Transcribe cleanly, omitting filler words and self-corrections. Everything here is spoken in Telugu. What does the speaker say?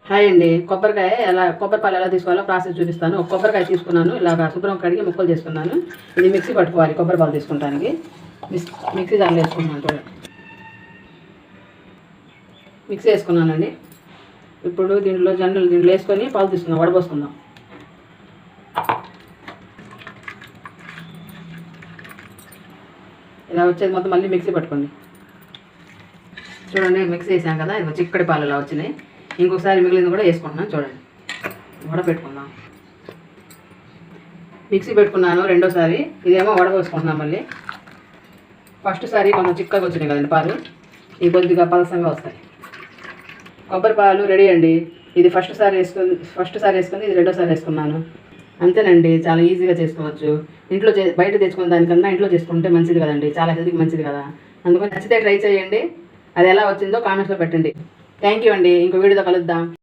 హాయ్ అండి. కొబ్బరి పాలు ఎలా తీసుకోవాలో ప్రాసెస్ చూపిస్తాను. ఒక కొబ్బరికాయ తీసుకున్నాను, ఇలాగ శుభ్రం కడిగి ముక్కలు చేసుకున్నాను. ఇది మిక్సీ పట్టుకోవాలి. కొబ్బరి పాలు తీసుకుంటానికి మిక్సీ దాంట్లో వేసుకున్నాను. చూడండి, మిక్సీ వేసుకున్నానండి. ఇప్పుడు దీంట్లో వేసుకొని పాలు తీసుకుందాం, వడపోసుకుందాం. ఇలా వచ్చేది మొత్తం మళ్ళీ మిక్సీ పట్టుకోండి. చూడండి, మిక్సీ వేసాం కదా, ఇది చిక్కడి పాలు ఇలా వచ్చినాయి. ఇంకొకసారి మిగిలింది కూడా వేసుకుంటున్నాను. చూడండి, వడపెట్టుకుందాం. మిక్సీ పెట్టుకున్నాను రెండోసారి. ఇదేమో వడపోసుకుంటున్నాం మళ్ళీ. ఫస్ట్ సారి కొంచెం చిక్కగా వచ్చినాయి కదండి పాలు, ఇవి కొద్దిగా పలసంగా వస్తాయి. కొబ్బరి పాలు రెడీ అండి. ఇది ఫస్ట్ సారి వేసుకుంది, ఇది రెండోసారి వేసుకున్నాను. అంతేనండి, చాలా ఈజీగా చేసుకోవచ్చు. బయట తెచ్చుకున్న దానికన్నా ఇంట్లో చేసుకుంటే మంచిది కదండి, చాలా హెల్త్కి మంచిది కదా. అందుకని నచ్చితే ట్రై చేయండి. అది ఎలా వచ్చిందో కామెంట్స్లో పెట్టండి. థ్యాంక్ యూ అండి. ఇంకో వీడియోతో కలుద్దాం.